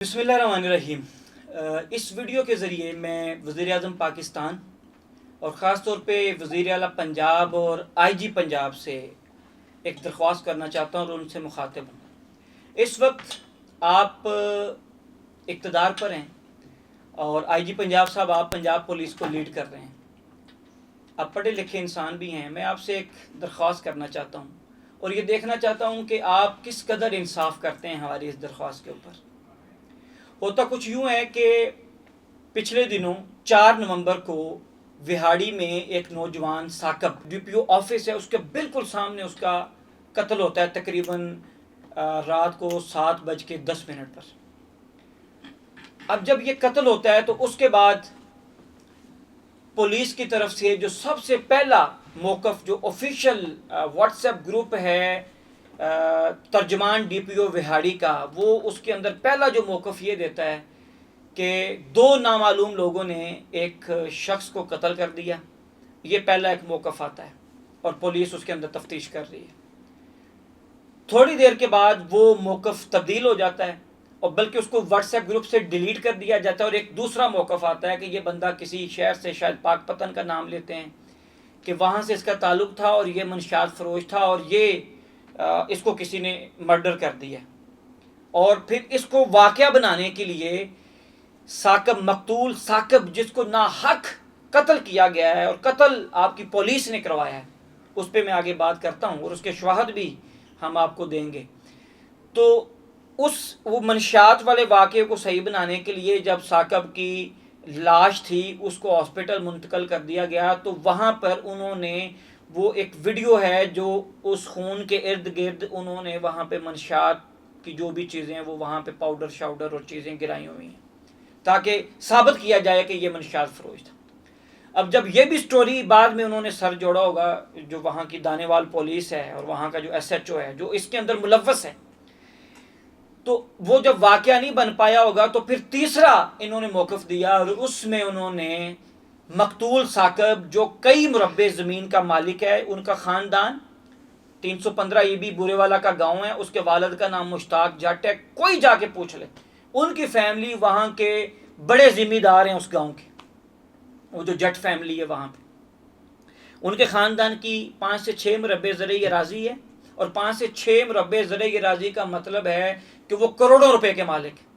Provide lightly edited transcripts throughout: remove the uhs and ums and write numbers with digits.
बिस्मिल्लाहिर्रहमानिर्रहीम। इस वीडियो के ज़रिए मैं वज़ीर-ए-आज़म पाकिस्तान और ख़ास तौर पे वज़ीर आला पंजाब और आईजी पंजाब से एक दरख्वास्त करना चाहता हूँ और उनसे मुखातिब हूँ। इस वक्त आप इक़्तिदार पर हैं और आईजी पंजाब साहब आप पंजाब पुलिस को लीड कर रहे हैं। आप पढ़े लिखे इंसान भी हैं। मैं आपसे एक दरख्वास्त करना चाहता हूँ और ये देखना चाहता हूँ कि आप किस कदर इंसाफ करते हैं हमारी इस दरख्वास्त के ऊपर। होता कुछ यूँ है कि पिछले दिनों 4 नवंबर को विहाड़ी में एक नौजवान साकब डीपीओ ऑफिस है उसके बिल्कुल सामने उसका कत्ल होता है तकरीबन रात को 7:10 पर। अब जब ये कत्ल होता है तो उसके बाद पुलिस की तरफ से जो सबसे पहला मौक़िफ़ जो ऑफिशियल व्हाट्सएप ग्रुप है तर्जमान डीपीओ विहाड़ी का, वो उसके अंदर पहला जो मौक़िफ़ ये देता है कि 2 नामालूम लोगों ने एक शख्स को कत्ल कर दिया। ये पहला एक मौक़िफ़ आता है और पुलिस उसके अंदर तफ्तीश कर रही है। थोड़ी देर के बाद वो मौक़िफ़ तब्दील हो जाता है और बल्कि उसको व्हाट्सएप ग्रुप से डिलीट कर दिया जाता है और एक दूसरा मौक़िफ़ आता है कि ये बंदा किसी शहर से, शायद पाकपतन का नाम लेते हैं, कि वहाँ से इसका ताल्लुक़ था और ये मनशात फ़रोश था और ये इसको किसी ने मर्डर कर दिया। और फिर इसको वाक़या बनाने के लिए साकब मकतूल साकब जिसको नाहक कत्ल किया गया है और कत्ल आपकी पुलिस ने करवाया है, उस पर मैं आगे बात करता हूँ और उसके शवाहद भी हम आपको देंगे। तो वो मनशात वाले वाक़े को सही बनाने के लिए जब साकब की लाश थी उसको हॉस्पिटल मुंतकिल कर दिया गया तो वहाँ पर उन्होंने वो एक वीडियो है जो उस खून के इर्द गिर्द उन्होंने वहाँ पे मनशात की जो भी चीज़ें हैं वो वहाँ पे पाउडर शाउडर और चीज़ें गिराई हुई हैं ताकि साबित किया जाए कि ये मनशात फरोश था। अब जब ये भी स्टोरी बाद में उन्होंने सर जोड़ा होगा, जो वहाँ की दानेवाल पुलिस है और वहाँ का जो SHO है जो इसके अंदर मुलव्वस है, तो वो जब वाक़या नहीं बन पाया होगा तो फिर तीसरा इन्होंने मौक़िफ़ दिया और उसमें उन्होंने मकतूल साकब जो कई मुरब्बे ज़मीन का मालिक है, उनका ख़ानदान 315 EB बुरेवाला का गांव है, उसके वालिद का नाम मुश्ताक जट है, कोई जाके पूछ ले, उनकी फैमिली वहाँ के बड़े ज़िम्मेदार हैं उस गांव के, वो जो जट फैमिली है वहाँ पे उनके ख़ानदान की 5 से 6 मुरब्बे ज़रे अराज़ी है और 5 से 6 मुरब्बे ज़रे अराज़ी का मतलब है कि वो करोड़ों रुपए के मालिक है।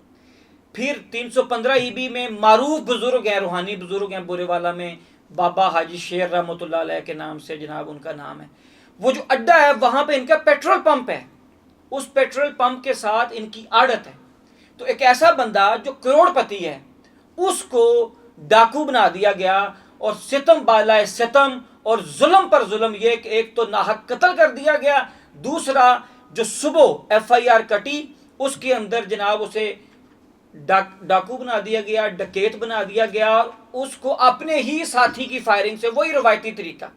फिर 315 EB में मारूफ बुजुर्ग हैं, रूहानी बुजुर्ग हैं बुरेवाला में, बाबा हाजी शेर रहमतुल्लाह अलैह के नाम से जनाब उनका नाम है। वो जो अड्डा है वहाँ पे इनका पेट्रोल पंप है, उस पेट्रोल पंप के साथ इनकी आड़त है। तो एक ऐसा बंदा जो करोड़पति है उसको डाकू बना दिया गया और सितम बालाए सितम और जुल्म पर जुल्म, ये एक तो नाहक कत्ल कर दिया गया, दूसरा जो सुबह FIR कटी उसके अंदर जनाब उसे डाकू बना दिया गया, डकैत बना दिया गया, उसको अपने ही साथी की फायरिंग से, वही रवायती तरीका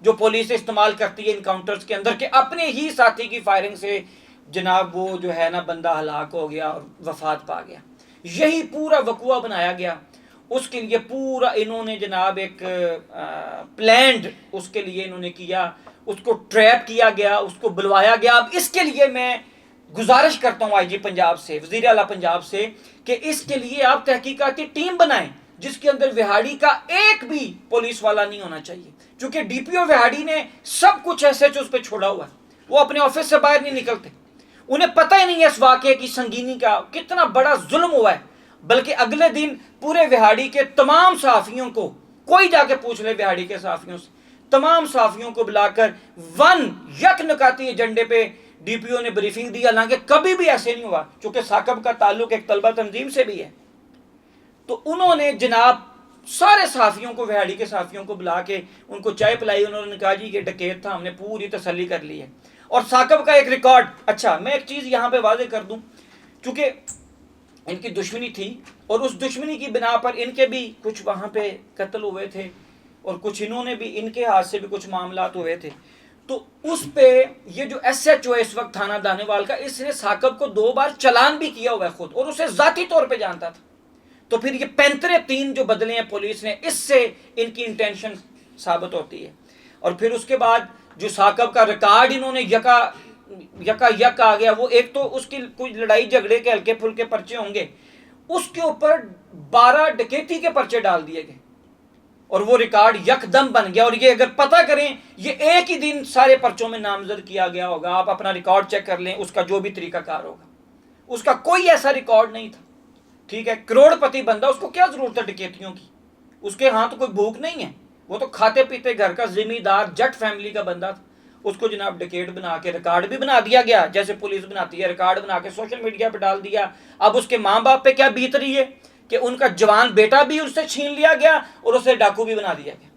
जो पुलिस इस्तेमाल करती है इनकाउंटर्स के अंदर, के अपने ही साथी की फायरिंग से जनाब वो जो है ना बंदा हलाक हो गया और वफात पा गया। यही पूरा वकुआ बनाया गया। उसके लिए पूरा इन्होंने जनाब एक प्लान्ड उसके लिए इन्होंने किया, उसको ट्रैप किया गया, उसको बुलवाया गया। अब इसके लिए मैं गुजारिश करता हूँ आईजी पंजाब से, वज़ीर आला पंजाब से, कि इसके लिए आप तहकीकाती टीम बनाएं जिसके अंदर विहाड़ी का एक भी पुलिस वाला नहीं होना चाहिए, क्योंकि डीपीओ विहाड़ी ने सब कुछ SHO उस पर छोड़ा हुआ है। वो अपने ऑफिस से बाहर नहीं निकलते, उन्हें पता ही नहीं है इस वाक़े की संगीनी का, कितना बड़ा जुल्म हुआ है। बल्कि अगले दिन पूरे विहाड़ी के तमाम सहाफ़ियों को, कोई जाके पूछ ले विहाड़ी के सहाफ़ियों से, तमाम सहाफ़ियों को बुलाकर यकनकाती एजेंडे पे डीपीओ ने ब्रीफिंग दी। हालांकि कभी भी ऐसे नहीं हुआ, क्योंकि साकब का ताल्लुक एक तलबा तंजीम से भी है। तो उन्होंने जनाब सारे सहाफ़ियों को, विहाड़ी के सहाफ़ियों को बुला के उनको चाय पिलाई। उन्होंने कहा जी ये डकैत था, हमने पूरी तसल्ली कर ली है। और साकब का एक रिकॉर्ड, अच्छा मैं एक चीज़ यहाँ पे वाज़ेह कर दूँ, चूँकि इनकी दुश्मनी थी और उस दुश्मनी की बिना पर इनके भी कुछ वहाँ पे कत्ल हुए थे और कुछ इन्होंने भी, इनके हाथ से भी कुछ मामलात हुए थे। तो उस पे ये जो SHO है इस वक्त थाना दानेवाल का, इसने साकब को 2 बार चलान भी किया हुआ है खुद, और उसे ज़ाती तौर पे जानता था। तो फिर ये 35 जो बदले हैं पुलिस ने, इससे इनकी इंटेंशन साबित होती है। और फिर उसके बाद जो साकब का रिकॉर्ड इन्होंने यका یکا یک آ گیا. وہ ایک تو اس کی کوئی لڑائی جھگڑے کے ہلکے پھلکے پرچے ہوں گے, اس کے اوپر 12 ڈکیتی کے پرچے ڈال دیے گئے اور وہ ریکارڈ یک دم بن گیا. اور یہ اگر پتہ کریں یہ ایک ہی دن سارے پرچوں میں نامزد کیا گیا ہوگا. آپ اپنا ریکارڈ چیک کر لیں, اس کا جو بھی طریقہ کار ہوگا, اس کا کوئی ایسا ریکارڈ نہیں تھا. ٹھیک ہے, کروڑ پتی بندہ, اس کو کیا ضرورت ہے ڈکیتیوں کی؟ اس کے ہاں تو کوئی بھوک نہیں ہے, وہ تو کھاتے پیتے گھر کا ذمہ دار جٹ فیملی کا بندہ تھا. اس کو جناب ڈکیٹ بنا کے ریکارڈ بھی بنا دیا گیا, جیسے پولیس بناتی ہے, ریکارڈ بنا کے سوشل میڈیا پہ ڈال دیا. اب اس کے ماں باپ پہ کیا بیت رہی ہے کہ ان کا جوان بیٹا بھی اس سے چھین لیا گیا اور اسے ڈاکو بھی بنا دیا گیا.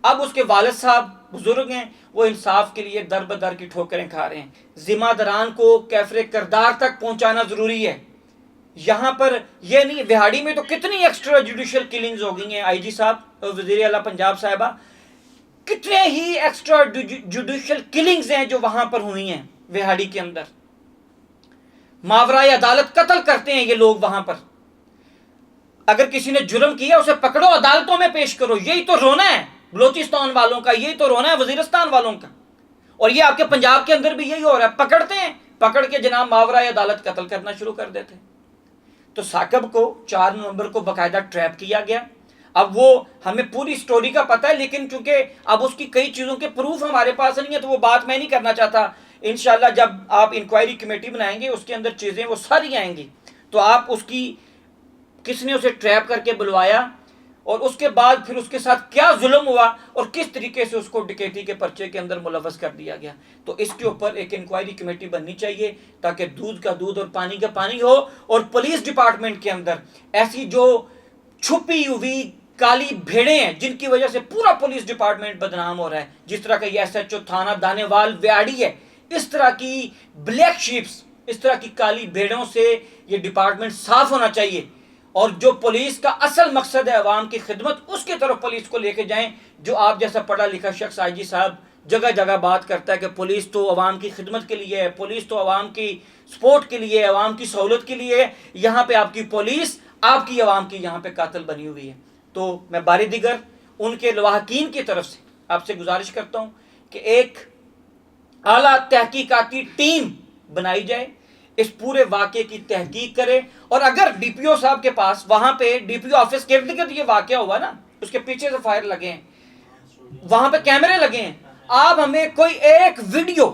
اب اس کے والد صاحب بزرگ ہیں, وہ انصاف کے لیے در بدر کی ٹھوکریں کھا رہے ہیں. ذمہ داران کو کیفر کردار تک پہنچانا ضروری ہے. یہاں پر یہ نہیں, وہاڑی میں تو کتنی ایکسٹرا جوڈیشل کلنگز ہو گئی ہیں. آئی جی صاحب, وزیر اعلیٰ پنجاب صاحبہ, کتنے ہی ایکسٹرا جوڈیشل کلنگز ہیں جو وہاں پر ہوئی ہیں وہاڑی کے اندر. ماورائے عدالت قتل کرتے ہیں یہ لوگ وہاں پر. اگر کسی نے جرم کیا اسے پکڑو, عدالتوں میں پیش کرو. یہی تو رونا ہے بلوچستان والوں کا, یہی تو رونا ہے وزیرستان والوں کا. اور یہ آپ کے پنجاب کے اندر بھی یہی ہو رہا ہے. پکڑتے ہیں, پکڑ کے جناب ماورائے عدالت قتل کرنا شروع کر دیتے ہیں. تو ثاقب کو 4 نومبر کو باقاعدہ ٹریپ کیا گیا. اب وہ ہمیں پوری سٹوری کا پتہ ہے, لیکن چونکہ اب اس کی کئی چیزوں کے پروف ہمارے پاس نہیں ہے تو وہ بات میں نہیں کرنا چاہتا. انشاءاللہ جب آپ انکوائری کمیٹی بنائیں گے اس کے اندر چیزیں وہ ساری آئیں گی, تو آپ اس کی کس نے اسے ٹریپ کر کے بلوایا اور اس کے بعد پھر اس کے ساتھ کیا ظلم ہوا اور کس طریقے سے اس کو ڈکیتی کے پرچے کے اندر ملوث کر دیا گیا. تو اس کے اوپر ایک انکوائری کمیٹی بننی چاہیے تاکہ دودھ کا دودھ اور پانی کا پانی ہو. اور پولیس ڈپارٹمنٹ کے اندر ایسی جو چھپی ہوئی کالی بھیڑیں ہیں جن کی وجہ سے پورا پولیس ڈپارٹمنٹ بدنام ہو رہا ہے, جس طرح کا یہ ایس ایچ او تھانہ دانے وال ویاڑی ہے, اس طرح کی بلیک شیپس, اس طرح کی کالی بھیڑوں سے یہ ڈپارٹمنٹ صاف ہونا چاہیے. اور جو پولیس کا اصل مقصد ہے عوام کی خدمت, اس کی طرف پولیس کو لے کے جائیں. جو آپ جیسا پڑھا لکھا شخص آئی جی صاحب جگہ جگہ بات کرتا ہے کہ پولیس تو عوام کی خدمت کے لیے ہے, پولیس تو عوام کی سپورٹ کے لیے ہے, عوام کی سہولت کے لیے ہے. یہاں پہ آپ کی پولیس آپ کی عوام کی یہاں پہ قاتل بنی ہوئی ہے. تو میں باری دیگر ان کے لواحقین کی طرف سے آپ سے گزارش کرتا ہوں کہ ایک اعلیٰ تحقیقاتی ٹیم بنائی جائے, اس پورے واقعے کی تحقیق کرے. اور اگر ڈی پی او صاحب کے پاس وہاں پہ ڈی پی او آفس کے ارد گرد یہ واقعہ ہوا نا, اس کے پیچھے سے فائر لگے ہیں, وہاں پہ کیمرے لگے ہیں, آپ ہمیں کوئی ایک ویڈیو,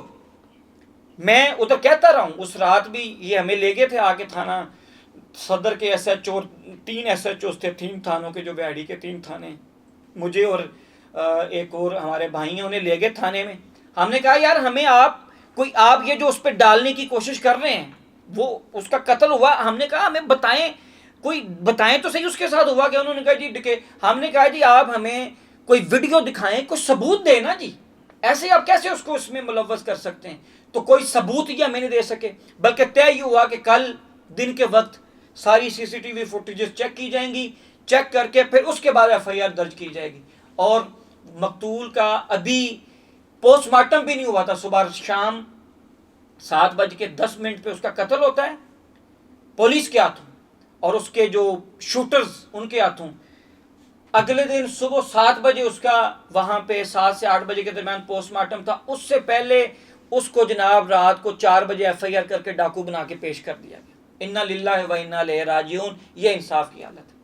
میں ادھر کہتا رہا ہوں اس رات بھی یہ ہمیں لے گئے تھے آ کے تھانہ صدر کے S H O, 3 S H Os تھے 3 تھانوں کے, جو وہاڑی کے 3 تھانے, مجھے اور ایک اور ہمارے بھائی ہیں انہیں لے گئے تھانے میں. ہم نے کہا یار ہمیں آپ یہ جو اس پہ ڈالنے کی کوشش کر رہے ہیں وہ اس کا قتل ہوا, ہم نے کہا ہمیں بتائیں, کوئی بتائیں تو صحیح اس کے ساتھ ہوا کہ. انہوں نے کہا جی ہم نے کہا جی آپ ہمیں کوئی ویڈیو دکھائیں, کوئی ثبوت دیں نا جی, ایسے آپ کیسے اس کو اس میں ملوث کر سکتے ہیں. تو کوئی ثبوت یہ ہمیں نہیں دے سکے, بلکہ طے یہ ہوا کہ کل دن کے وقت ساری C C T V footages check کی جائیں گی, چیک کر کے پھر اس کے بعد ایف آئی آر درج کی جائے گی. اور مقتول کا ابھی پوسٹ مارٹم بھی نہیں ہوا تھا, صبح شام 7:10 پہ اس کا قتل ہوتا ہے پولیس کے ہاتھوں, اور اس کے جو شوٹرز ان کے ہاتھوں. اگلے دن صبح 7 بجے اس کا وہاں پہ 7 سے 8 بجے کے درمیان پوسٹ مارٹم تھا. اس سے پہلے اس کو جناب رات کو 4 بجے ایف آئی آر کر کے ڈاکو بنا کے پیش کر دیا گیا. انا للہ و انا الیہ راجعون, یہ انصاف کی حالت ہے.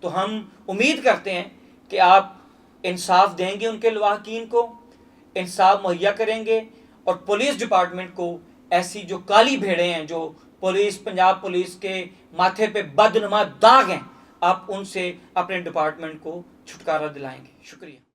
تو ہم امید کرتے ہیں کہ آپ انصاف دیں گے, ان کے لواحقین کو انصاف مہیا کریں گے, اور پولیس ڈپارٹمنٹ کو ایسی جو کالی بھیڑیں ہیں جو پنجاب پولیس کے ماتھے پہ بدنما داغ ہیں, آپ ان سے اپنے ڈپارٹمنٹ کو چھٹکارا دلائیں گے. شکریہ.